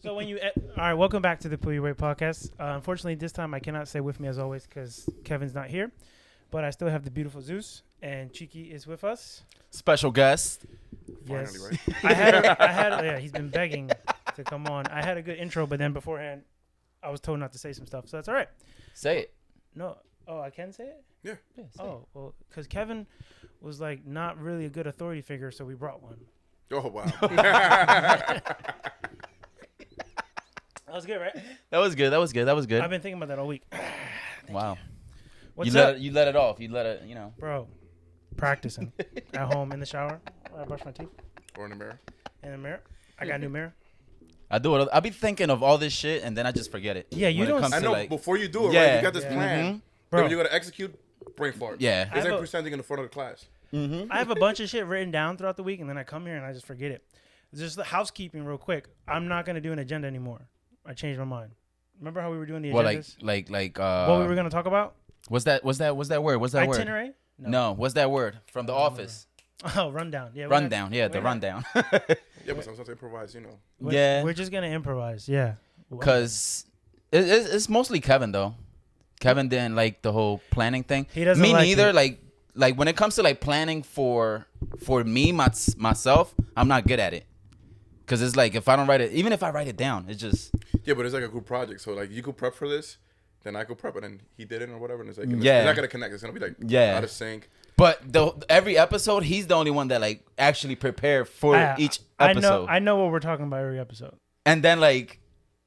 So when you all right, welcome back to the Pull Your Weight podcast. Unfortunately, this time I cannot stay with me as always because Kevin's not here, but I still have the beautiful Zeus and Chiki is with us. Special guest. Yes, Finally, right? I had. Yeah, he's been begging to come on. I had a good intro, but then beforehand, I was told not to say some stuff, so that's all right. Say it. No, oh, I can say it. Yeah. Oh, well, because Kevin was like not really a good authority figure, so we brought one. Oh, wow. That was good, right? That was good. That was good. That was good. I've been thinking about that all week. Wow. What's you up, let it off. You let it, you know. bro? Practicing at home in the shower. I brush my teeth Or in the mirror. in the mirror. I got a new mirror. I do it. I be thinking of all this shit and then I just forget it. Yeah, you When it don't- comes I to, know, like, before you do it, Yeah. right? You got this Yeah. plan. Bro. Then when you got to execute, brain fart. Yeah. It's I have like a- presenting in the front of the class. I have a bunch of shit written down throughout the week, and then I come here and I just forget it. Just the housekeeping, real quick. I'm not gonna do an agenda anymore. I changed my mind. Remember how we were doing the Well, agendas? like What we were gonna talk about? what's that word? What's that word? Itinerary? No, what's that word from The Office? Oh, rundown. Yeah. Rundown. Yeah, the we're not- rundown. Yeah, but sometimes they improvise, you know. Yeah. We're just gonna improvise. Yeah. Cause it's mostly Kevin though. Kevin didn't like the whole planning thing. He doesn't Me like neither. it. Like when it comes to like planning for me myself, I'm not good at it. Cause it's like if I don't write it, even if I write it down, it's just Yeah, but it's like a group project. So, like, you could prep for this, then I could prep, and then he did it or whatever. And it's like, Yeah. it's not going to connect. It's going to be like Yeah. out of sync. But every episode, he's the only one that like actually prepared for each episode. I know what we're talking about every episode. And then like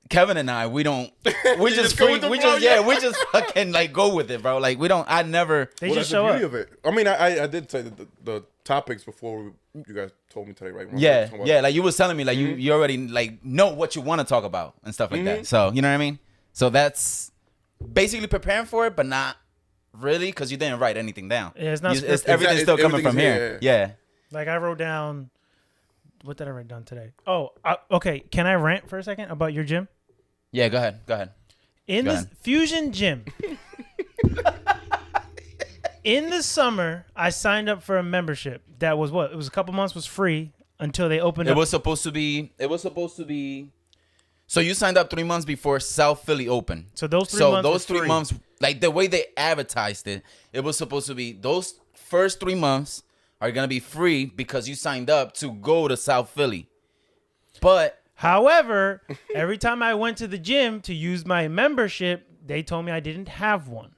Kevin and I, we don't. We just go free. with the We flow, just we just fucking like go with it, bro. Like we don't. I never. They Well, just that's show the beauty up. of it. I mean, I did say the topics before you guys told me today, right? When I was Yeah, talking about- yeah. Like you was telling me, like you already like know what you want to talk about and stuff like that. So you know what I mean. So that's basically preparing for it, but not really because you didn't write anything down. Yeah, it's not scripted. Everything's still coming from everything's here. here, Yeah. Like I wrote down. What did I write down today? Oh, okay. Can I rant for a second about your gym? Yeah. Go ahead. Go ahead. In Go this ahead. Fusion Gym. In the summer, I signed up for a membership that was what? It was a couple months was free until they opened It up. was supposed to be. So you signed up 3 months before South Philly opened. So those 3 So months those was 3 free. months, like the way they advertised it, it was supposed to be those first 3 months are gonna be free because you signed up to go to South Philly. But However, every time I went to the gym to use my membership, they told me I didn't have one.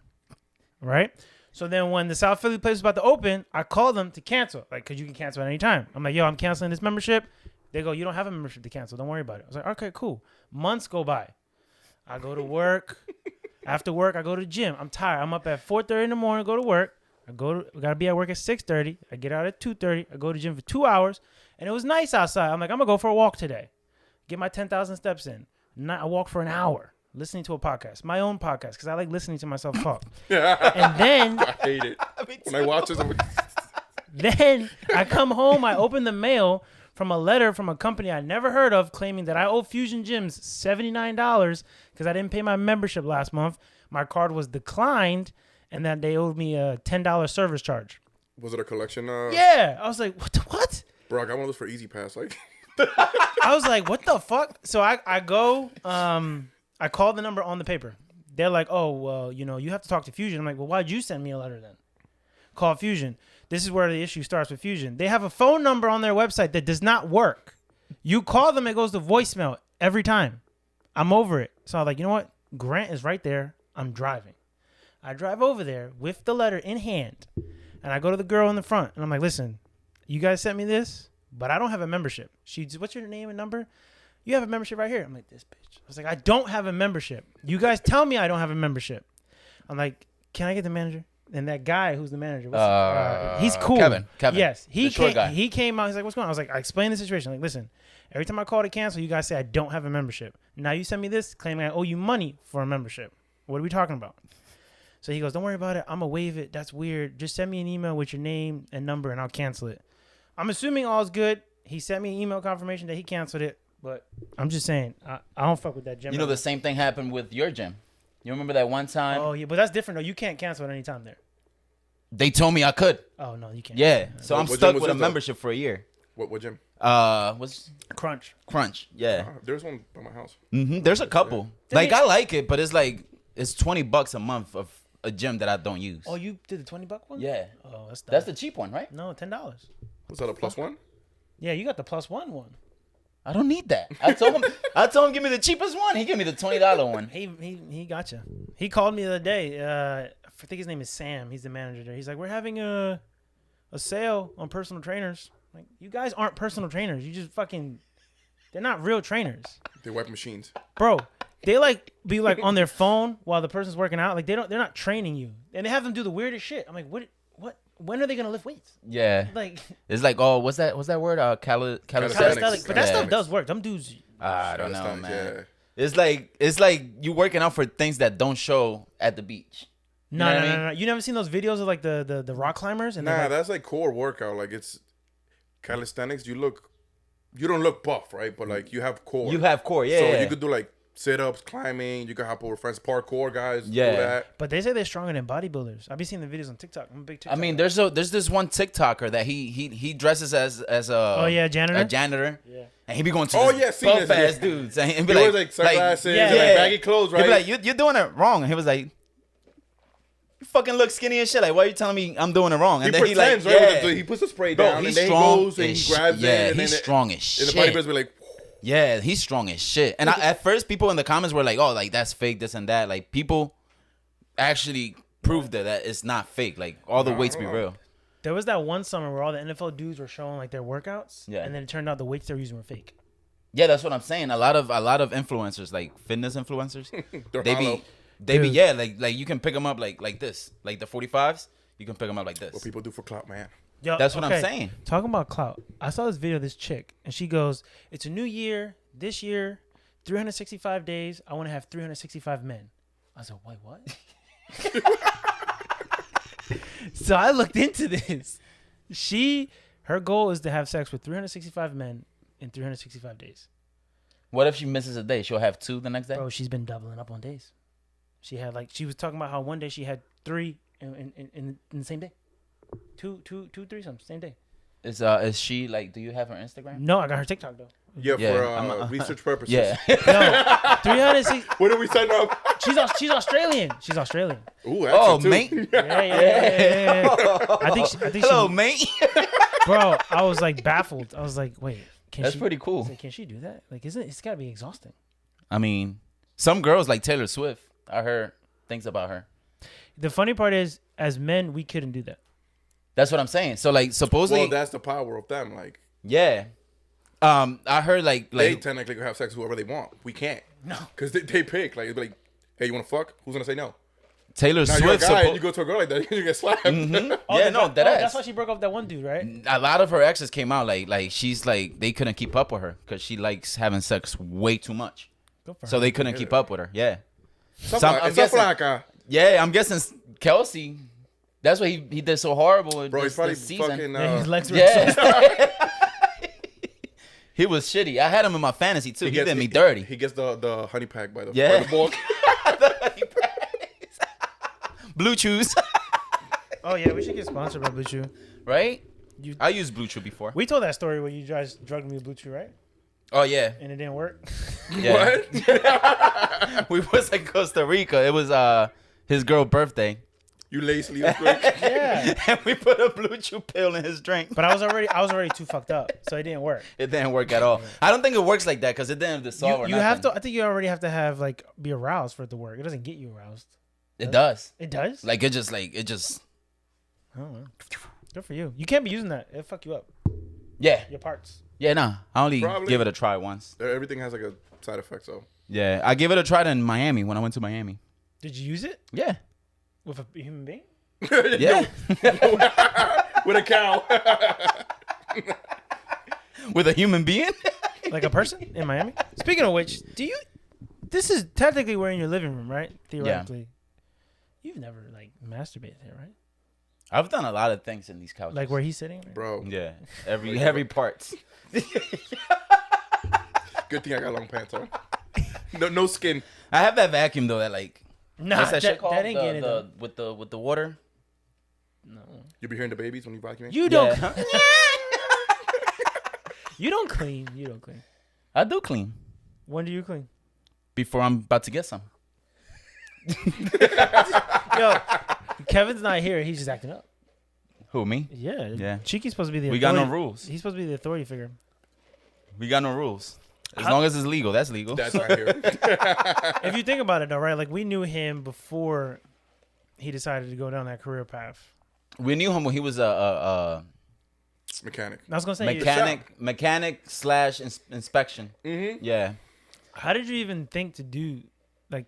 Right? So then when the South Philly place was about to open, I called them to cancel. Like, because you can cancel at any time. I'm like, yo, I'm canceling this membership. They go, you don't have a membership to cancel. Don't worry about it. I was like, okay, cool. Months go by. I go to work. After work, I go to the gym. I'm tired. I'm up at 4:30 in the morning, go to work. I gotta be at work at 6:30. I get out at 2:30. I go to the gym for 2 hours. And it was nice outside. I'm like, I'm going to go for a walk today. Get my 10,000 steps in. I walk for an hour listening to a podcast, my own podcast, because I like listening to myself talk. And then I hate it. When I watch this, I'm like, Then I come home, I open the mail from a letter from a company I never heard of claiming that I owe Fusion Gyms $79 because I didn't pay my membership last month. My card was declined and that they owed me a $10 service charge. was it a collection? Yeah. I was like, what? Bro, I got one of those for Easy Pass. Like, I was like, what the fuck? So I go, I call the number on the paper. They're like, oh, well, you know, you have to talk to Fusion. I'm like, well, why'd you send me a letter then? Call Fusion. This is where the issue starts with Fusion. They have a phone number on their website that does not work. You call them, it goes to voicemail every time. I'm over it. So I'm like, you know what? Grant is right there. I'm driving. I drive over there with the letter in hand. And I go to the girl in the front. And I'm like, listen, you guys sent me this, but I don't have a membership. She's, what's your name and number? You have a membership right here. I'm like, this bitch. I was like, I don't have a membership. You guys tell me I don't have a membership. I'm like, can I get the manager? And that guy who's the manager, he's cool. Kevin. Yes, The short guy. he came out. He's like, "What's going on?" I was like, "I explained the situation. Like, listen, every time I call to cancel, you guys say I don't have a membership. Now you send me this claiming I owe you money for a membership. What are we talking about?" So he goes, "Don't worry about it. I'm gonna waive it. That's weird. Just send me an email with your name and number, and I'll cancel it." I'm assuming all's good. He sent me an email confirmation that he canceled it, but I'm just saying I don't fuck with that gym. you know the same thing happened with your gym. You remember that one time? Oh yeah, but that's different though. You can't cancel at any time there. They told me I could. Oh no, you can't. Yeah. So I'm What stuck gym was with a this, though? membership for a year. What gym? What's Crunch. Crunch? Yeah. There's one by my house. There's a couple. Like I like it, but it's like it's $20 a month of a gym that I don't use. Oh, you did the $20 one? Yeah. Oh, That's the cheap one, right? No, $10. Was that a +1? Yeah, you got the +1 one. I don't need that. I told him give me the cheapest one. He gave me the $20 one. He got you. He called me the other day. I think his name is Sam. He's the manager there. He's like, we're having a sale on personal trainers. Like, you guys aren't personal trainers. You just fucking, they're not real trainers. They wipe machines. Bro, they like be like on their phone while the person's working out. Like they're not training you. And they have them do the weirdest shit. I'm like, what? When are they gonna lift weights? Yeah. Like, it's like, oh, what's that word? Calisthenics. calisthenics. But that stuff does work. Them dudes. I don't know, Calisthenics, man. yeah. It's like you working out for things that don't show at the beach. No. You never seen those videos of like the rock climbers? And Nah, that's like core workout. Like it's calisthenics. You don't look buff, right? But like you have core. You have core, yeah. So yeah. you could do like sit-ups, climbing. You can hop over friends, parkour guys. Yeah. Do that. But they say they're stronger than bodybuilders. I've been seeing the videos on TikTok. I'm a big TikTok. I mean, there's this one TikToker that he dresses as a janitor. A janitor. Yeah. And he be going to seen buff this, ass yeah. dudes. And he He be wears like sunglasses, yeah. and like baggy clothes, right? He be like, you're doing it wrong. And he was like, you fucking look skinny as shit. Like, why are you telling me I'm doing it wrong? And he then he like, pretends, right? He puts the spray Bro, down, he's and then strong he goes and as he grabs shit. it. Yeah, and he's then strong as And the shit. bodybuilders be like, Yeah, he's strong as shit. And at first, people in the comments were like, "Oh, like that's fake, this and that." Like people actually proved that it's not fake. Like all the weights be real. There was that one summer where all the NFL dudes were showing like their workouts, Yeah. and then it turned out the weights they were using were fake. Yeah, that's what I'm saying. A lot of influencers, like fitness influencers, they're they hollow. be yeah, like you can pick them up like this, like the 45s. You can pick them up like this. What people do for clout, man. Yo, That's what I'm saying. Talking about clout, I saw this video of this chick, and she goes, "It's a new year. This year, 365 days. I want to have 365 men." I was like, "Wait, what?" So I looked into this. Her goal is to have sex with 365 men in 365 days. What if she misses a day? She'll have 2 the next day. Bro, she's been doubling up on days. She was talking about how one day she had 3 in the same day. Two threesomes, same day. Is she like? Do you have her Instagram? No, I got her TikTok though. Yeah, Yeah, for research purposes. Yeah. No, 360. Where did we sign up? She's Australian. She's Australian. Ooh, Oh, too. mate. Yeah. I think Hello, she, mate. bro. I was like baffled. I was like, wait, That's pretty I cool. was like, can she do that? Like, it's gotta be exhausting. I mean, some girls like Taylor Swift. I heard things about her. The funny part is, as men, we couldn't do that. That's what I'm saying. So like, supposedly, Well, that's the power of them. Like yeah. I heard like they technically can have sex with whoever they want. We can't. No, Because they pick. Like, it'd be like, hey, you want to fuck? Who's going to say no? Taylor Now, you're a Swift. guy and you go to a girl like that, you get slapped. Yeah, no, that's why she broke up with that one dude, right? A lot of her exes came out like she's like they couldn't keep up with her because she likes having sex way too much. Good for So her. they couldn't keep up with her. Yeah. Esa flaca. Yeah, I'm guessing Kelsey. That's why he did so horrible. Bro, he's probably this season. fucking... Yeah, his legs were exhausted. Yeah. He was shitty. I had him in my fantasy too. He did me dirty. He gets the honey pack by the Yeah. by the book. Blue Chews. Oh yeah, we should get sponsored by Blue Chew. Right? You- I used Blue Chew before. We told that story where you guys drugged me with Blue Chew, right? Oh yeah. And it didn't work. Yeah. What? We was in Costa Rica. It was his girl's birthday. You lazy little quick. Yeah. And we put a Blue Chew pill in his drink. But I was already too fucked up, so it didn't work. It didn't work at all. I don't think it works like that because it didn't dissolve or You nothing. have to. I think you already have to have like be aroused for it to work. It doesn't get you aroused. It does. It does. Like it just. I don't know. Good for you. You can't be using that. It'll fuck you up. Yeah. Your parts. Yeah, nah. I only Probably. give it a try once. Everything has like a side effect, so. Yeah. I gave it a try in Miami when I went to Miami. Did you use it Yeah. with a human being? Yeah. With a cow. With a human being? Like a person in Miami? Speaking of which, this is technically we're in your living room, right? Theoretically. You've never like masturbated there, right? I've done a lot of things in these couches. Like where he's sitting? Right? Bro, Yeah. Every parts. good thing I got long pants on. No skin. I have that vacuum though that like Nah, what's that shit called? that ain't getting it though. With the water. No. You be hearing the babies when you vacuum? You don't. Yeah. You don't clean. You don't clean. I do clean When do you clean? before I'm about to get some. Yo, Kevin's not here. He's just acting up. Who, me? Yeah. Yeah. Chiki's supposed to be the We got no authority- rules. He's supposed to be the authority figure. We got no rules. As long as it's legal, that's legal. That's not here. If you think about it, though, right? Like, we knew him before he decided to go down that career path. We knew him when he was a Mechanic. I was going to say, mechanic / inspection. Mm-hmm. Yeah. how did you even think to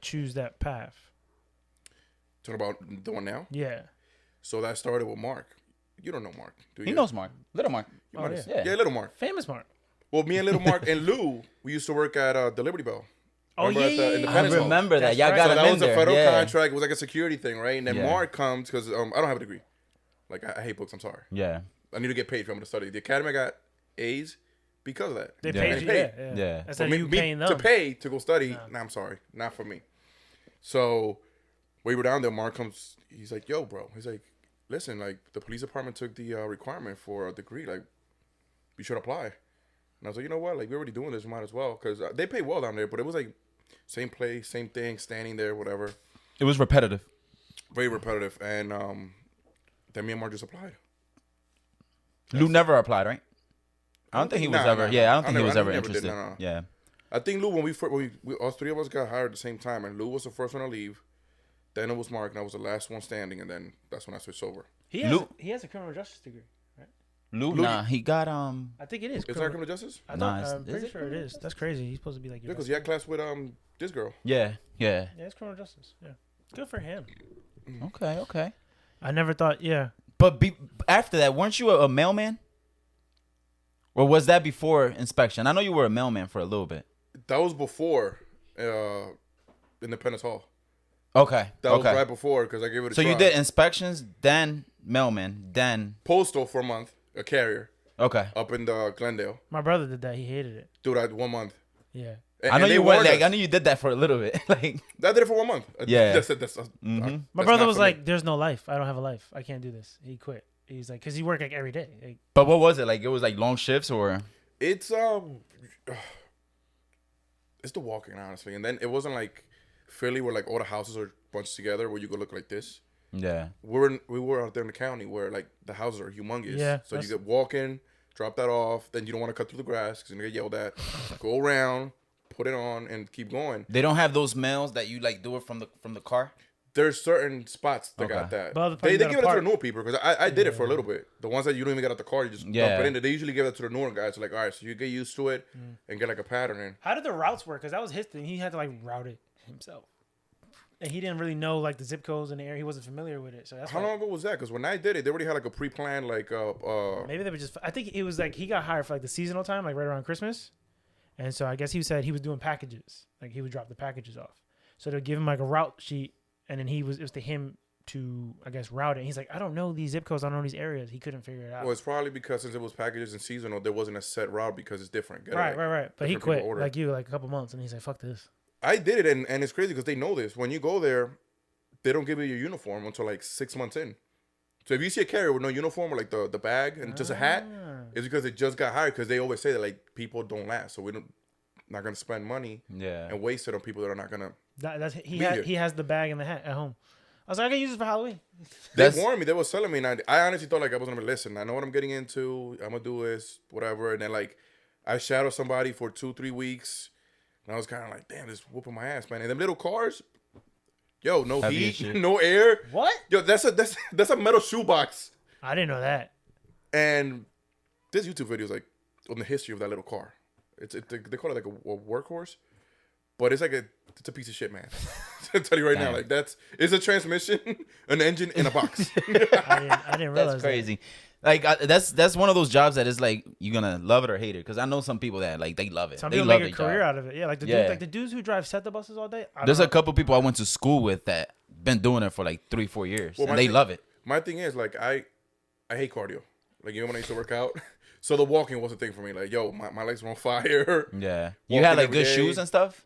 choose that path? Talking about the one now. Yeah. So that started with Mark. You don't know Mark, do you? He knows Mark. Little Mark. You might Oh, have- yeah. yeah, Little Mark. Famous Mark. Well, me and Little Mark and Lou, we used to work at the Liberty Bell. Oh, Remember yeah, at the yeah, Independence I Hall? remember that. That's Y'all right. got So him that in was a there. federal Yeah. contract. It was like a security thing, right? And then Yeah. Mark comes because I don't have a degree. Like I hate books. I'm sorry. Yeah. I need to get paid if I'm going to study. The academy got A's because of that. They Yeah. paid They you. paid. Yeah. Yeah. Instead For of me, you me paying them. to pay to go study. Nah, I'm sorry, not for me. So we were down there. Mark comes. He's like, "Yo, bro." He's like, "Listen, like the police department took the requirement for a degree. Like, you should apply." And I was like, "You know what? Like, we're already doing this. We might as well because they pay well down there. But it was like same place, same thing, standing there, whatever. It was repetitive. Very repetitive. And then me and Mark just applied. Lou never applied, right? I don't think he was nah, ever. nah, Yeah, I nah. don't think I he was never ever did, interested. no. Yeah. I think Lou, when we all three of us got hired at the same time, and Lou was the first one to leave. Then it was Mark, and I was the last one standing, and then that's when I switched over. He has, Lou- he has a criminal justice degree. Lou, nah, he got I think it is. Is that criminal justice? I Nah, thought, I'm is pretty it sure it is. That's crazy. He's supposed to be like Yeah, your because best he had class with this girl. Yeah. Yeah, it's criminal justice. Yeah. Good for him. Okay. I never thought, yeah. But after that, weren't you a mailman? Or was that before inspection? I know you were a mailman for a little bit. That was before Independence Hall. Okay. That was right before because I gave it a So try. you did inspections, then mailman, then Postal for a month, a carrier okay. up in Glendale. My brother did that. He hated it. Dude, I had 1 month. Yeah. I know they you were warned like us. I knew you did that for a little bit. Like I did it for 1 month. Yeah. That's My that's brother not was for me. like, there's no life. I don't have a life. I can't do this. He quit. He's like, because he worked like every day. Like, but what was it? Like it was like long shifts or It's it's the walking, honestly. And then it wasn't like Philly where like all the houses are bunched together where you go look like this. yeah. We were out there in the county where like the houses are humongous. Yeah, So you that's- get walk in, drop that off, then you don't want to cut through the grass because you're gonna get yelled at. Go around, put it on, and keep going. They don't have those mails that you like do it from the car? There's certain spots that Okay. got that. But other They places give gotta it to the park. newer people because I did it for a little bit. The ones that you don't even get out the car, you just Yeah. dump it in there. They usually give it to the newer guys. So like, all right, so you get used to it and get like a pattern in. how did the routes work? Because that was his thing. He had to like route it himself. And he didn't really know like the zip codes in the area. He wasn't familiar with it. So that's How why- long ago was that? Because when I did it, they already had like a pre-planned like Maybe they were just. I think it was like he got hired for like the seasonal time, like right around Christmas, and so I guess he said he was doing packages. Like he would drop the packages off, so they'd give him like a route sheet, and then it was to him to I guess route it. And he's like, I don't know these zip codes, I don't know these areas. He couldn't figure it out. Well, it's probably because since it was packages and seasonal, there wasn't a set route because it's different. Get it? right. Like, But he different people quit order. like you, like a couple months, and he's like, fuck this. I did it, and it's crazy because they know this. When you go there, they don't give you your uniform until like 6 months in. So if you see a carrier with no uniform or like the bag and just a hat, it's because they just got hired. Because they always say that like people don't last, so we're not gonna spend money Yeah. and waste it on people that are not gonna. That's he Be had. here. He has the bag and the hat at home. I was like, I can use this for Halloween. They That's- warned me. They were telling me, and I honestly thought like I was gonna listen. I know what I'm getting into. I'm gonna do this, whatever. And then like I shadowed somebody for 2-3 weeks, and I was kind of like, damn, this whooping my ass, man. And them little cars, yo, no Heavy as heat, shit. no air. What? Yo, that's a metal shoebox. I didn't know that. And this YouTube video is like on the history of that little car. They call it like a workhorse, but it's like it's a piece of shit, man. I'll tell you right now, Damn. like it's a transmission, an engine, in a box. I didn't realize That's crazy. Like that's one of those jobs that is like you're gonna love it or hate it. Because I know some people that like they love it. Some They people love make a their career job. out of it. Yeah, like Yeah. the dudes who drive SETA buses all day. I There's don't a couple people I went to school with that been doing it for like 3-4 years, Well, and they love it. My thing is like I hate cardio. Like, you know, when I used to work out, so the walking was a thing for me. Like, yo, my legs were on fire. Yeah, you Walking had like every good day. shoes and stuff.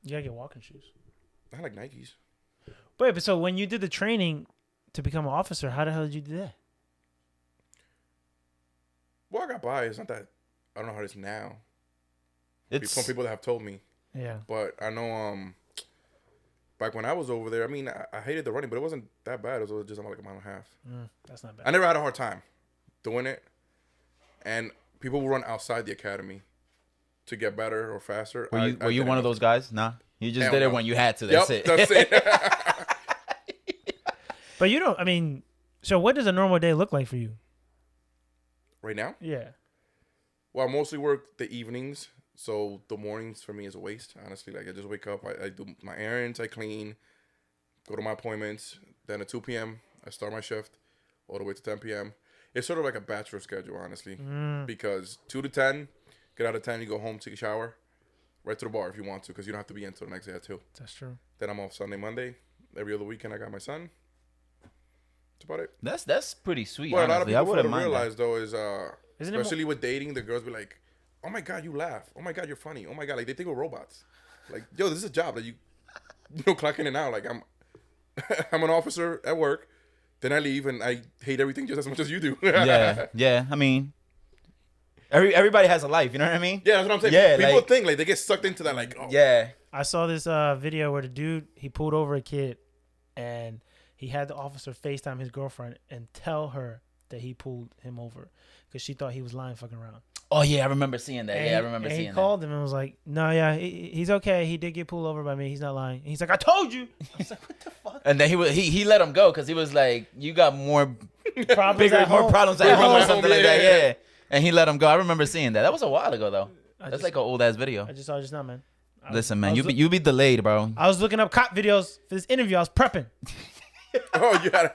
You gotta get walking shoes. I had like Nikes. Wait, but so when you did the training to become an officer, how the hell did you do that? Well, I got by. It's not that don't know how it is now. It's Some people that have told me. Yeah. But I know back when I was over there, I mean, I hated the running, but it wasn't that bad. It was just like a mile and a half. That's not bad. I never had a hard time doing it. And people will run outside the academy to get better or faster. Were you one of those guys? Nah. You just Hell did it no. when you had to. That's it. That's it. But you don't. I mean, so what does a normal day look like for you? Right now? Yeah. Well, I mostly work the evenings. So the mornings for me is a waste, honestly. Like, I just wake up, I do my errands, I clean, go to my appointments. Then at 2 p.m., I start my shift all the way to 10 p.m. It's sort of like a bachelor schedule, honestly. Because 2 to 10, get out of 10, you go home, take a shower, right to the bar if you want to, because you don't have to be in until the next day at 2. That's true. Then I'm off Sunday, Monday. Every other weekend, I got my son. That's about it. That's pretty sweet. What a lot of honestly. I people fail wouldn't to mind realize, though, is Isn't it especially with dating, the girls be like, oh my God, you laugh. Oh my God, you're funny. Oh my God, like they think we're robots. Like, yo, this is a job that you clock in and out. Like, I'm I'm an officer at work. Then I leave and I hate everything just as much as you do. Yeah. I mean, everybody has a life. You know what I mean? Yeah, that's what I'm saying. Yeah, People like- think like they get sucked into that. Like, oh, Yeah. I saw this video where the dude, he pulled over a kid and he had the officer FaceTime his girlfriend and tell her that he pulled him over because she thought he was lying fucking around. Oh yeah, I remember seeing that. And Yeah, I he- remember and seeing he that. called him and was like, no, yeah, he's okay. He did get pulled over by me. He's not lying. And he's like, I told you. I was like, what the fuck? And then he let him go because he was like, you got more Problems at more home. problems at home or something like that. Yeah. Yeah. And he let him go. I remember seeing that. That was a while ago though. That's just- like an old ass video. I just saw it just now, man. Listen, I man, was you be delayed, bro. I was looking up cop videos for this interview. I was prepping. oh, you had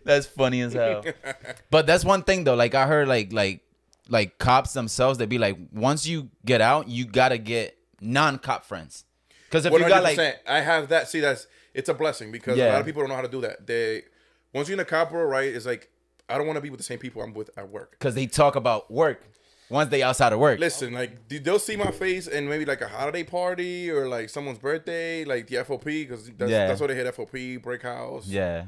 That's funny as hell. But that's one thing though. Like I heard like cops themselves, they be like, once you get out, you gotta get non-cop friends. Because if you got like, I have that. See, it's a blessing because a Yeah. lot of people don't know how to do that. Once you're in a cop world, right? It's like I don't want to be with the same people I'm with at work. because they talk about work once they outside of work. Listen, like they'll see my face in maybe like a holiday party or like someone's birthday, like the FOP, because that's what they hit FOP, break house. Yeah,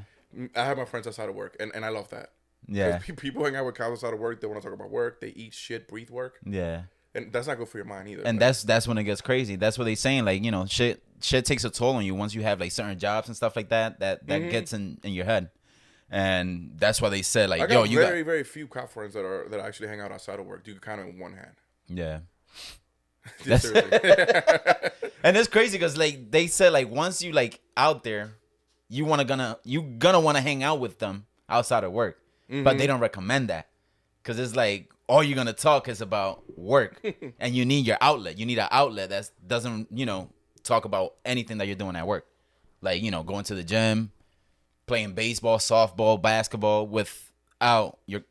I have my friends outside of work, and I love that. yeah, 'Cause people hang out with cops outside of work. They want to talk about work. They eat shit, breathe work, yeah. and that's not good for your mind either. And Like, that's when it gets crazy. That's what they saying. Like, you know, shit takes a toll on you once you have like certain jobs and stuff like that. That gets in your head. And that's why they said like, I yo, got you very very few cop friends that actually hang out outside of work. You can count it in one hand. yeah. Seriously. And it's crazy because like they said like once you like out there, you gonna want to hang out with them outside of work, but they don't recommend that because it's like all you're gonna talk is about work, and you need your outlet. You need an outlet that doesn't talk about anything that you're doing at work, like going to the gym, playing baseball, softball, basketball without your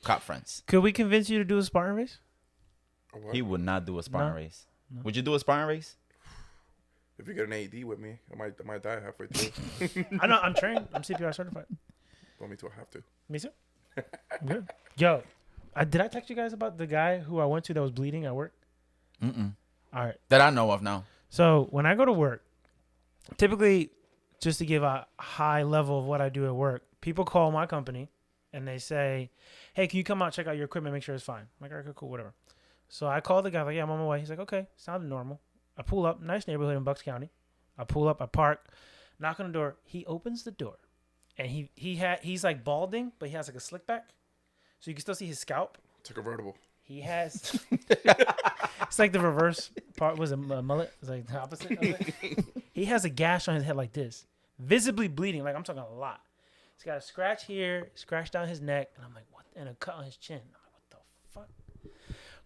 cop friends. Could we convince you to do a Spartan race? What? He would not do a Spartan No. race. No. Would you do a Spartan race? If you get an AED with me, I might die halfway through. I know. I'm trained. I'm CPR certified. Want me to? I have to. Me too. I'm good. Yo, did I text you guys about the guy who I went to that was bleeding at work? Mm-mm. All right. That I know of now. So when I go to work, typically, just to give a high level of what I do at work, people call my company and they say, hey, can you come out, check out your equipment, make sure it's fine? I'm like, all right, cool, whatever. So I call the guy, like, yeah, I'm on my way. He's like, okay, sounded normal. I pull up, nice neighborhood in Bucks County. I pull up, I park, knock on the door. He opens the door, and he's like balding, but he has like a slick back, so you can still see his scalp. It's a convertible. He has, it's like the reverse part was a mullet. It's like the opposite of it. He has a gash on his head like this, visibly bleeding. Like I'm talking a lot. He's got a scratch here, scratch down his neck, and I'm like, what? And a cut on his chin. I'm like, what the fuck?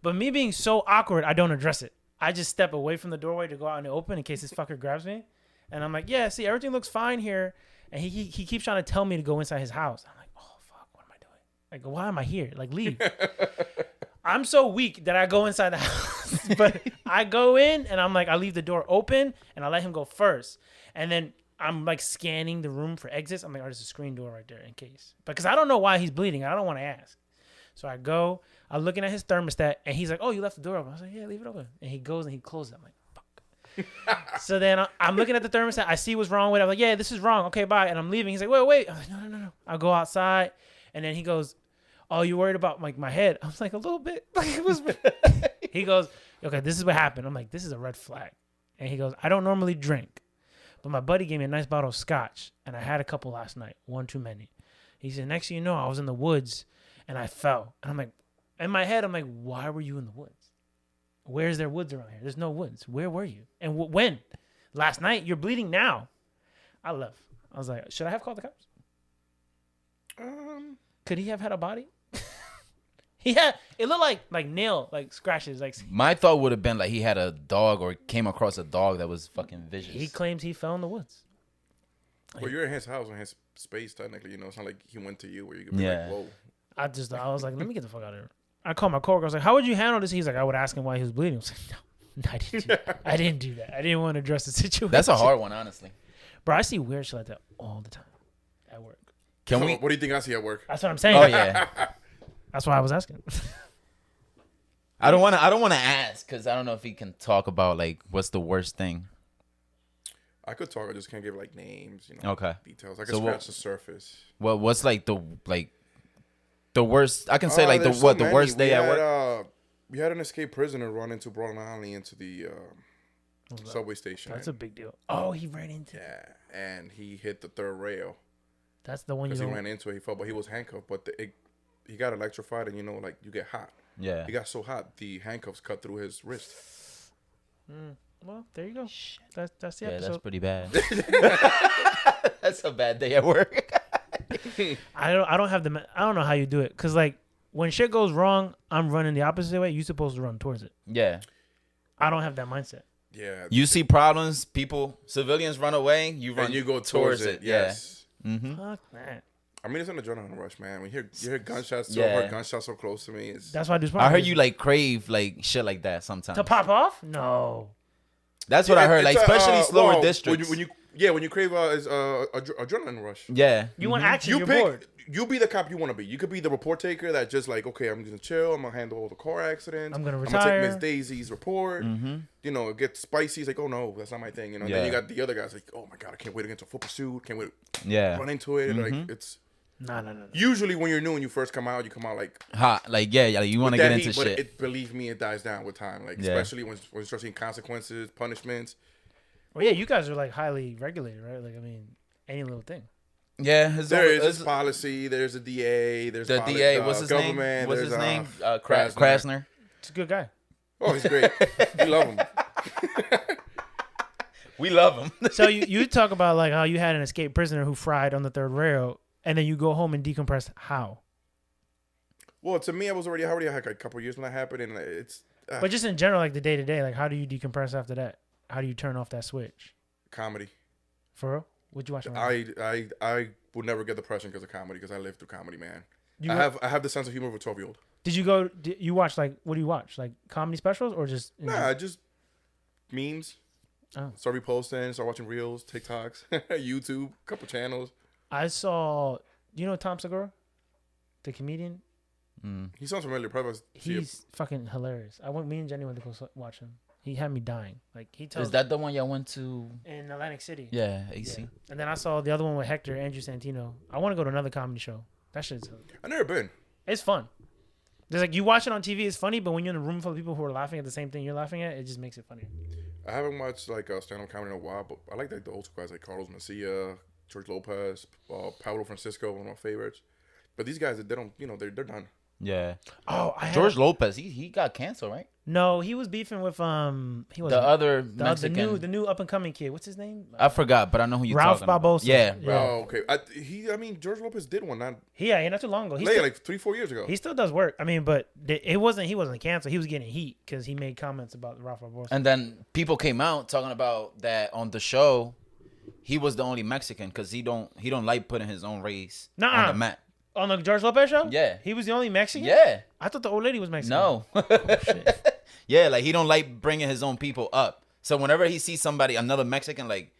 But me being so awkward, I don't address it. I just step away from the doorway to go out in the open in case this fucker grabs me. And I'm like, yeah, see, everything looks fine here. And he keeps trying to tell me to go inside his house. I'm like, oh, fuck, what am I doing? Like, why am I here? Like, leave. I'm so weak that I go inside the house. But I go in and I'm like, I leave the door open and I let him go first. And then I'm like scanning the room for exits. I'm like, oh, there's a screen door right there in case. Because I don't know why he's bleeding. I don't want to ask. So I go, I'm looking at his thermostat, and he's like, oh, you left the door open. I was like, yeah, leave it open. And he goes and he closes it. I'm like, fuck. So then I'm looking at the thermostat. I see what's wrong with it. I'm like, yeah, this is wrong. Okay, bye. And I'm leaving. He's like, wait. I'm like, no. I go outside, and then he goes, "Oh, you worried about like my head?" I was like, "A little bit." Like it was. He goes, "Okay, this is what happened." I'm like, "This is a red flag," and he goes, "I don't normally drink, but my buddy gave me a nice bottle of scotch, and I had a couple last night, one too many." He said, "Next thing you know, I was in the woods, and I fell." And I'm like, in my head, I'm like, "Why were you in the woods? Where's there woods around here? There's no woods. Where were you? And when? Last night? You're bleeding now." I left. I was like, "Should I have called the cops? Could he have had a body?" He had. It looked like nail, like scratches, like. My thought would have been like he had a dog or came across a dog that was fucking vicious. He claims he fell in the woods. Well, you're in his house, in his space, technically. You know, it's not like he went to you where you could be like, whoa. I was like, let me get the fuck out of here. I called my coworker. I was like, "How would you handle this?" He's like, "I would ask him why he was bleeding." I was like, "No, I didn't do that. I didn't do that. I didn't want to address the situation." That's a hard one, honestly. Bro, I see weird shit like that all the time at work. Can So we? what do you think I see at work? That's what I'm saying. Oh yeah. That's why I was asking. I don't want to ask because I don't know if he can talk about like what's the worst thing. I could talk. I just can't give like names. You know, Okay. details. I can So scratch the surface. Well, what's like the worst? I can say like There's the so worst many. day at work. We had an escaped prisoner run into Broad Alley into the subway station. That's a big deal. Oh, he ran into. Yeah, and he hit the third rail That's the one you because he don't. ran into it. He fell, but he was handcuffed. But he got electrified, and you know, like you get hot. Yeah. He got so hot, the handcuffs cut through his wrist. Well, there you go. That's the Yeah, episode. that's pretty bad. That's a bad day at work. I don't know how you do it, cause like when shit goes wrong, I'm running the opposite way. You're supposed to run towards it. Yeah. I don't have that mindset. Yeah. You see problems, civilians run away, you run And you go towards it. Yes. Yeah. Mm-hmm. Fuck that. I mean, it's an adrenaline rush, man. When you hear gunshots, Yeah. I heard gunshots so close to me. That's why I do. I heard you like crave like shit like that sometimes. to pop off. No. That's what I heard. Like It's especially slower well, districts. when you crave adrenaline rush. Yeah. You want action. You You're pick. bored. You be the cop you want to be. You could be the report taker that just like, okay, I'm gonna chill. I'm gonna handle all the car accidents. I'm gonna I'm retire. gonna take Miss Daisy's report. You know, it gets spicy. It's like, oh no, that's not my thing. You know. Yeah. Then you got the other guys like, oh my god, I can't wait to get into a full pursuit. Can't wait to Yeah. run into it. Like it's No. usually when you're new and you first come out, you come out like Hot. Like yeah, you want to that get into heat, but shit. believe me, it dies down with time. Like Yeah. especially when you start seeing consequences, punishments. Well, yeah, you guys are like highly regulated, right? Like, I mean, any little thing. Yeah. There is this policy. There's a DA. There's the DA. What's his government. name? What's his there's, name? Krasner. Krasner. It's a good guy. Oh, he's great. We love him. We love him. So you talk about like how you had an escaped prisoner who fried on the third rail, and then you go home and decompress. How? Well, to me, I already had like a couple of years when that happened, and it's But just in general, like the day to day, like how do you decompress after that? How do you turn off that switch? comedy. For real? What'd you watch? I would never get depression because of comedy because I lived through comedy, man. You I have the sense of humor of a 12-year-old. Did you go? Did you watch like what do you watch? Like comedy specials or just? Nah, just memes. Oh. Start reposting, start watching reels, TikToks, YouTube, couple channels. I saw. You know Tom Segura, the comedian. He sounds familiar. Probably He's fucking hilarious. Me and Jenny went to go watch him. He had me dying. Like he tells Is that the one y'all went to? in Atlantic City. Yeah, AC. Yeah. And then I saw the other one with Hector, Andrew Santino. I want to go to another comedy show. That shit's I've never been. it's fun. There's like you watch it on TV, it's funny, but when you're in a room full of people who are laughing at the same thing you're laughing at, it just makes it funnier. I haven't watched like stand-up comedy in a while, but I like the old school guys like Carlos Mencia, George Lopez, Pablo Francisco, one of my favorites. But these guys, they don't, they're done. Yeah. Oh, George Lopez, he got canceled, right? No, he was beefing with he was The other Mexican. the new up and coming kid. What's his name? I forgot, but I know who you're Ralph talking Barbosa. about. Yeah. Yeah. Oh, okay. George Lopez did one not Not too long ago. like 3-4 years ago. He still does work. I mean, but he wasn't canceled. He was getting heat because he made comments about Ralph Barbosa. And then people came out talking about that on the show. He was the only Mexican because he don't like putting his own race on the map. On the George Lopez show? Yeah. He was the only Mexican? Yeah. I thought the old lady was Mexican. No. Oh, shit. Yeah, like he don't like bringing his own people up. So whenever he sees another Mexican like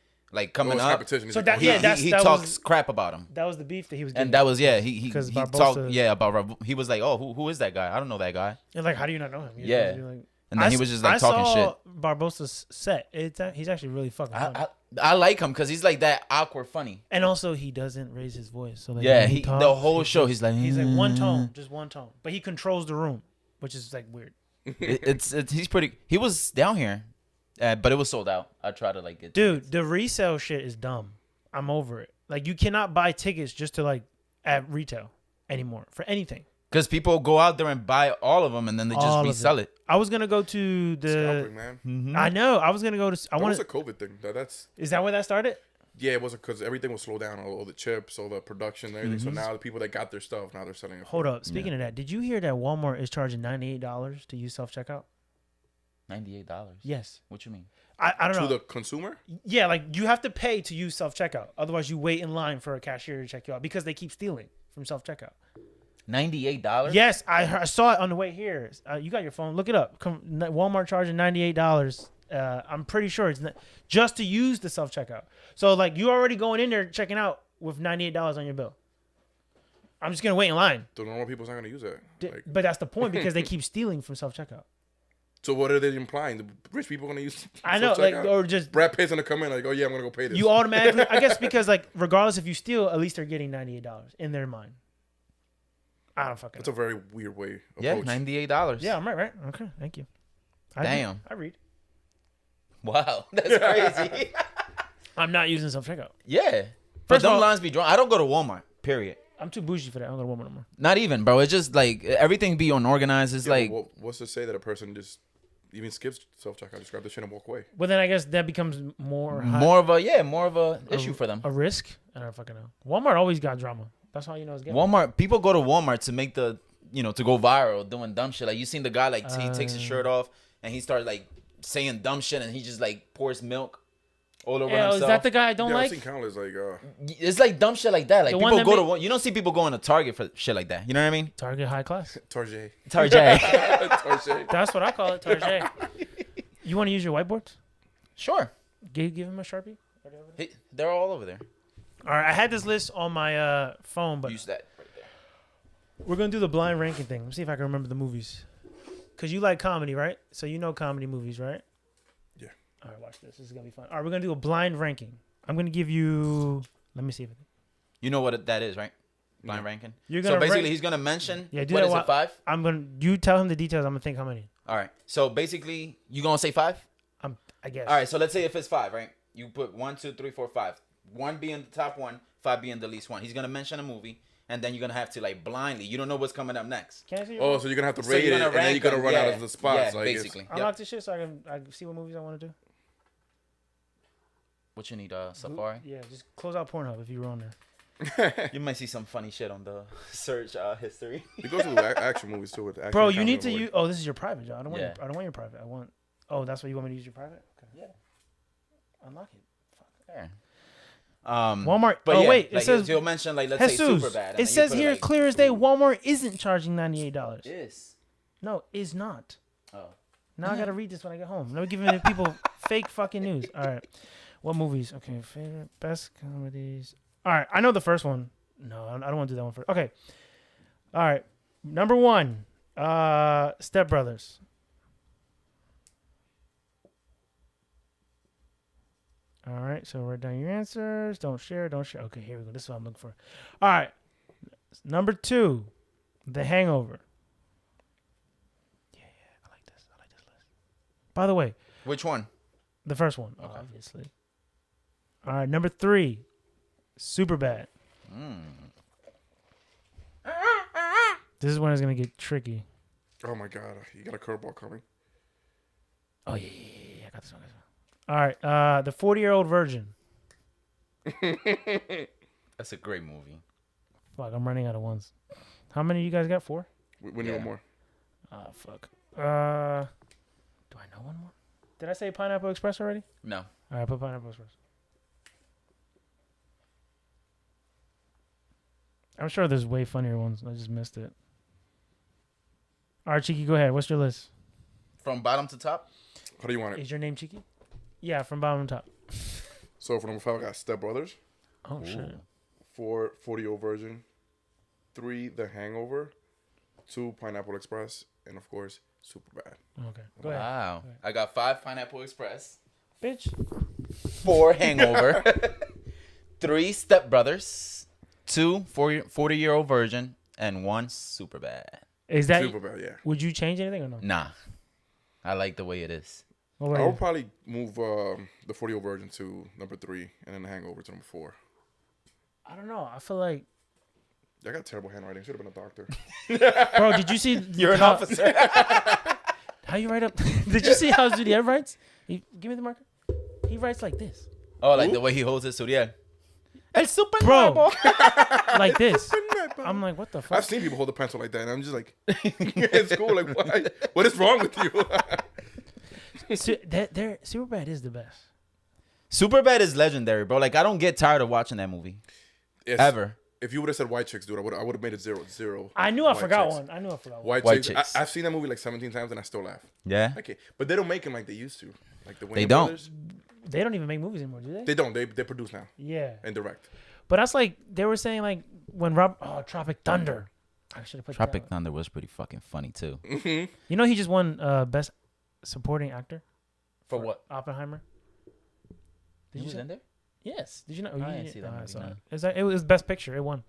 coming up, competition. So He's that- like, he that talks was- crap about him. That was the beef that he was getting. And that was he 'Cause he Barbosa- talked about he was like, oh, who is that guy? I don't know that guy. And like, how do you not know him? You're Yeah. supposed to be like- and then he was just like talking I saw shit. Barbosa's set. He's actually really fucking funny. I like him because he's like that awkward funny. And also, he doesn't raise his voice. So like, Yeah, when he the talks, whole show he's like one tone, just one tone. But he controls the room, which is like weird. It's he's pretty. He was down here, but it was sold out. I tried to like get. Dude, the resale shit is dumb. I'm over it. Like, you cannot buy tickets just to like at retail anymore for anything. Because people go out there and buy all of them, and then they just resell it. I was gonna go to the. Scalping, man. Mm-hmm. I know. I was gonna go to. That was a COVID thing. That's Is that where that started? yeah. It wasn't because everything was slowed down. All the chips, all the production, and everything. So now the people that got their stuff now they're selling it. Hold up. Speaking of that, did you hear that Walmart is charging $98 to use self checkout? $98. Yes. What you mean? I don't know. To the consumer. Yeah, like you have to pay to use self checkout. Otherwise, you wait in line for a cashier to check you out because they keep stealing from self checkout. $98. Yes, I saw it on the way here. You got your phone? Look it up. Walmart charging $98. I'm pretty sure it's just to use the self checkout. So like you already going in there checking out with $98 on your bill. I'm just gonna wait in line. The normal people's not gonna use that. But that's the point because they keep stealing from self checkout. So what are they implying? The rich people gonna use? I know, like, or just Brad Pitt's gonna come in like, oh yeah, I'm gonna go pay this. you automatically. I guess because like regardless if you steal, at least they're getting $98 in their mind. I don't fucking. That's a very weird way. Yeah, Approach. $98. Yeah, I'm right. Okay, thank you. Damn. I read. Wow, that's crazy. I'm not using self checkout. Yeah, but First of them all- lines be drawn. I don't go to Walmart. Period. I'm too bougie for that. I don't go to Walmart no more. Not even, bro. It's just like everything be unorganized. It's Yeah, like but what's to say that a person just even skips self checkout, just grab the shit and walk away? Well, then I guess that becomes more more of a issue for them. a risk. I don't fucking know. Walmart always got drama. That's all you know is getting. Walmart people go to Walmart to make to go viral doing dumb shit. Like you seen the guy like he takes his shirt off and he starts like saying dumb shit and he just like pours milk all over himself. Is that the guy I don't Yeah, like? I've seen countless like It's like dumb shit like that. Like The one people that go to you don't see people going to Target for shit like that. You know what I mean? Target high class. Tarjay. Target. Tarjay. That's what I call it. Target. You want to use your whiteboards? Sure. Give him a Sharpie. Hey, they're all over there. All right, I had this list on my phone, but Use that right there. we're gonna do the blind ranking thing. Let's see if I can remember the movies. Cause you like comedy, right? So you know comedy movies, right? Yeah. All right, watch this. This is gonna be fun. All right, we're gonna do a blind ranking. I'm gonna give you. Let me see if You know what that is, right? Blind ranking. You're So gonna basically, rank- he's gonna mention. Yeah, do what that is while- it? 5. I'm gonna. You tell him the details. I'm gonna think how many. All right. So basically, you gonna say 5? I guess. All right. So let's say if it's 5, right? You put 1, 2, 3, 4, 5. 1 being the top one, 5 being the least one. He's gonna mention a movie, and then you're gonna have to like blindly. You don't know what's coming up next. Can I see your Oh, phone? so you're gonna have to So rate you're it, gonna and then rank you're gonna them. run out Yeah. of the spots. Yeah, like, basically. Unlock this shit so I can see what movies I want to do. What you need, Safari? Yeah, just close out Pornhub if you were on there. You might see some funny shit on the search history. It goes with action movies too. With action Bro, you comedy need to movie. use. Oh, this is your private, Joe. I don't want. Yeah. I don't want your private. I want. Oh, that's what you want me to use your private. Okay. Yeah. Unlock it. Yeah. Walmart. But oh yeah, wait, it like, says you'll mention like let's say Jesus. Superbad. It says here clear as day. Walmart isn't charging $98. Is. No, is not. Oh. Now I gotta read this when I get home. Let me give the people fake fucking news. All right. What movies? Okay, favorite best comedies. All right, I know the first one. No, I don't want to do that one first. Okay. All right. Number 1, Step Brothers. All right, so write down your answers. Don't share. Okay, here we go. This is what I'm looking for. All right. Number 2, The Hangover. Yeah, I like this. I like this list. By the way, Which one? the first one, obviously. All right, number 3, Superbad. This is when it's gonna get tricky. Oh my god, you got a curveball coming. Oh yeah. I got this one. All right, The 40-Year-Old Virgin. That's a great movie. Fuck, I'm running out of ones. How many you guys got? 4? We need one more. Fuck. Do I know one more? Did I say Pineapple Express already? No. All right, put Pineapple Express. I'm sure there's way funnier ones. I just missed it. All right, Chiki, go ahead. What's your list? From bottom to top? How do you want it? Is your name Chiki? Yeah, from bottom to top. So for number 5, I got Step Brothers. Oh, shit. 4, 40-Year-Old Virgin. 3, The Hangover. 2, Pineapple Express. and of course, Superbad. Okay. Go ahead. Wow. I got 5 Pineapple Express, Bitch. 4 Hangover, 3 Step Brothers, 2 40-Year-Old Virgin, and 1 Superbad. Is that? Superbad, yeah. Would you change anything or no? Nah. I like the way it is. What about I you? would probably move the 40-Year-Old Virgin to number 3, and then the Hangover to number 4. I don't know. I feel like, I got terrible handwriting. Should have been a doctor. bro. Did you see? You're an officer. How you write up? Did you see how Zudiel writes? Give me the marker. He writes like this, Oh, like the way he holds his Suriel. El Super bro. Nuevo. Like this. I'm like, what the fuck? I've seen people hold a pencil like that, and I'm just like, it's cool. Like, why? What is wrong with you? Superbad is the best. Superbad is legendary, bro. Like, I don't get tired of watching that movie. Ever. If you would have said White Chicks, dude, I would have made it 0-0. I knew I White forgot Chicks. one. I knew I forgot one. White White Chicks. Chicks. I've seen that movie like 17 times, and I still laugh. Yeah. Okay, but they don't make them like they used to. Like the Wayans They don't. Brothers. They don't even make movies anymore, do they? They don't. They produce now Yeah. and direct. But that's like they were saying like when Tropic Thunder. I should have put Tropic that. Thunder was pretty fucking funny, too. Mm-hmm. You know he just won best supporting actor For what? Oppenheimer. Did you was say? in there? Yes. Did you know? I didn't see that I movie, saw no. it. It was best picture. It won.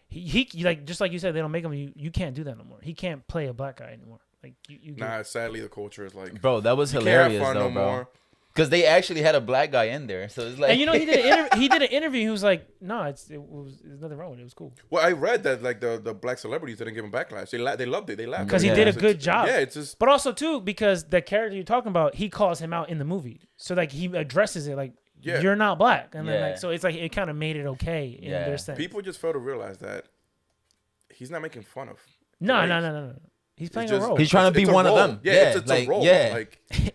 He like just like you said they don't make him. You can't do that no more. He can't play a black guy anymore. Like you Nah, sadly, the culture is like, Bro, that was you can't have hilarious, fun though, no bro. more. Because they actually had a black guy in there. So it's like. And you know he did an interview. He was like, "No, there's nothing wrong with it. It was cool." Well, I read that like the black celebrities didn't give him backlash. They loved it. They laughed Because at he it. did a It's- good job. Yeah, it's just But also too because the character you're talking about, he calls him out in the movie. So like he addresses it like Yeah. you're not black, and then Yeah. like so it's like it kind of made it okay in Yeah. their sense. people just fail to realize that he's not making fun of. No. race. He's playing It's a role. He's trying to be it's a one of role. them. Yeah, Yeah, it's like, a role. yeah. Like,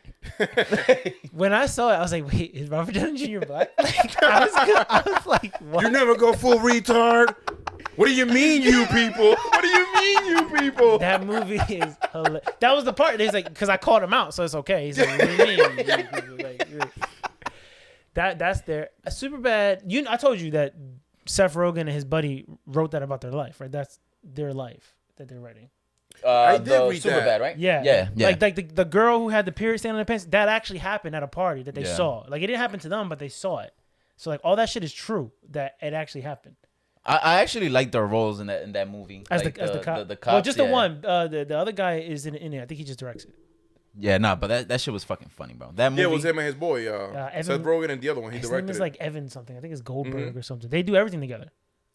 When I saw it, I was like, "Wait, is Robert Downey Jr. black?" Like, I was like, "What?" you never go full retard. What do you mean, you people? What do you mean, you people? That movie is hilarious. That was the part. He's like, because I called him out, so it's okay. He's like, "What do you mean?" That's their super bad. I told you that Seth Rogen and his buddy wrote that about their life, right? That's their life that they're writing. I did read Super that. Bad, right? Yeah, Yeah. Like the girl who had the period stain on her pants. That actually happened at a party that they Yeah. saw. Like it didn't happen to them, but they saw it. So like all that shit is true. That it actually happened. I actually like their roles in that movie. As Like, the cop. The cops, well, just yeah. the one. The other guy is in it. I think he just directs it. Yeah, nah, but that shit was fucking funny, bro. That movie. Yeah, it was him and his boy, Evan- Seth Rogen, and the other one. He His directed name is it. like Evan something. I think it's Goldberg or something. They do everything together.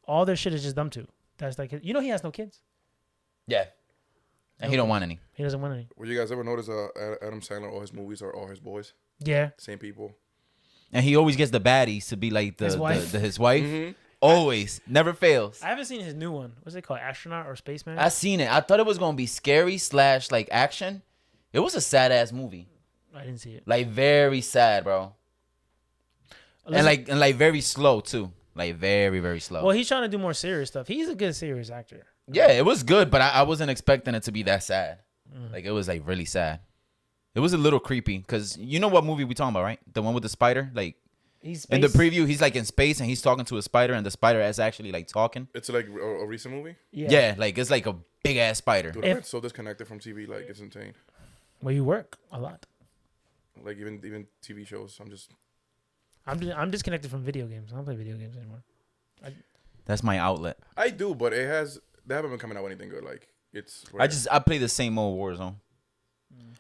All their shit is just them two. That's like he has no kids. Yeah. And he don't want any. He doesn't want any. Would you guys ever notice Adam Sandler, all his movies are all his boys? Yeah. Same people. And he always gets the baddies to be like His wife. his wife. Mm-hmm. Always. Never fails. I haven't seen his new one. What's it called? Astronaut or Spaceman? I seen it. I thought it was gonna be scary / like action. It was a sad ass movie. I didn't see it. Like very sad, bro. And like very slow too. Like very, very slow. Well, he's trying to do more serious stuff. He's a good serious actor. Yeah, it was good, but I wasn't expecting it to be that sad. Like it was like really sad. It was a little creepy because you know what movie we talking about, right? The one with the spider. Like He's in the preview, he's like in space and he's talking to a spider, and the spider is actually like talking. It's like a recent movie. Yeah, like it's like a big ass spider. Dude, I've been so disconnected from TV. Like it's insane. Well, you work a lot. Like even TV shows. I'm disconnected from video games. I don't play video games anymore. That's my outlet. I do, but they haven't been coming out with anything good. Like it's. I play the same old Warzone.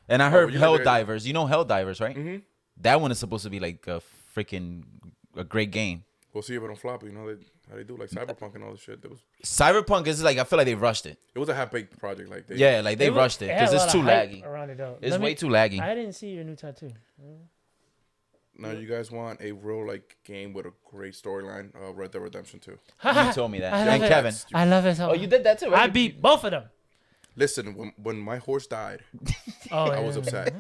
And I heard you like Helldivers. You know Helldivers, right? Mm-hmm. That one is supposed to be like a great game. We'll see if it don't flop. You know how they do like Cyberpunk and all this shit. Cyberpunk is like I feel like they rushed it. It was a half-baked project. Like They rushed it because it's too laggy. Around it, though. It's way too laggy. I didn't see your new tattoo. Now you guys want a real like game with a great storyline? Red Dead Redemption 2. You told me that. I And love it. Kevin. I love it. So Oh, you did that too, right? I beat both of them. Listen, when my horse died, Oh, I was upset.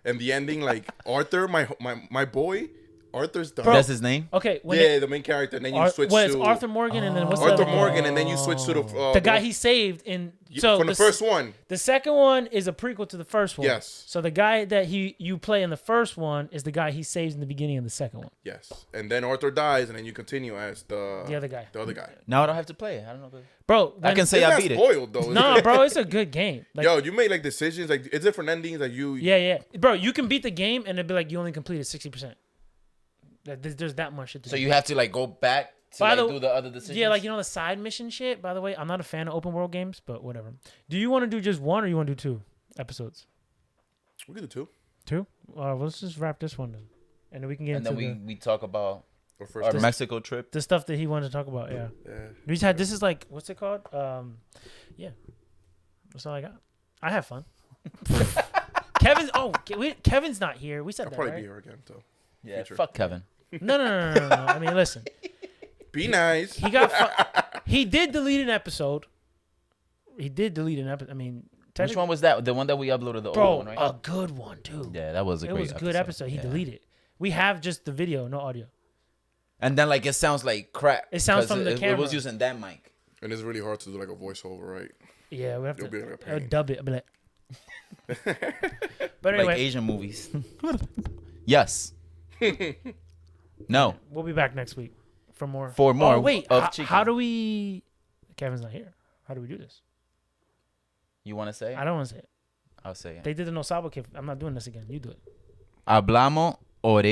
And the ending, like Arthur, my boy, Arthur's done. That's his name. Okay, when Yeah, the main character, and then you switch it's to Arthur Morgan, and then what's the Arthur other guy? Morgan, and then you switch to The guy he saved in. So from the first one. The second one is a prequel to the first one. Yes. So the guy that you play in the first one is the guy he saves in the beginning of the second one. Yes, and then Arthur dies, and then you continue as the other guy. The other guy. Now I don't have to play it. I don't know. Bro, I can say It's I not beat it. spoiled though. no, bro, it's a good game. Like, Yo, you made like decisions, like it's different endings that you. yeah, bro, you can beat the game and it'd be like you only completed 60%. There's that much shit to So do. you have to like go back to By like, the- do the other decisions. Yeah, like you know the side mission shit. By the way, I'm not a fan of open world games, but whatever. Do you want to do just one or you want to do 2 episodes? We can do 2. 2? Let's just wrap this one then, and then we can get and into then we talk about Or first. our This- Mexico trip. the stuff that he wanted to talk about. Yeah, yeah. we just had this is like what's it called? Yeah, that's all I got. I have fun. Kevin's not here. We said I'll that, probably right? be here again though. Yeah, Future. fuck Kevin. No. I mean, listen. Be nice. He did delete an episode. I mean, Which one was that? The one that we uploaded, the bro, old one, right? a good one too. Yeah, that was a It great was a good episode. He Yeah. deleted it. We have just the video, no audio. And then like it sounds like crap. It sounds 'cause from the It camera. was using that mic. And it's really hard to do like a voiceover, right? Yeah, we have It'll be like a to pain. dub it. I'll be like. But anyway, Like Asian movies. Yes. No. we'll be back next week for more. For more Oh, wait, of how, Chiki. how do we? Kevin's not here. How do we do this? You want to say? I don't want to say it. I'll say it. They did the no sabo kid. I'm not doing this again. You do it. Hablamos Orets.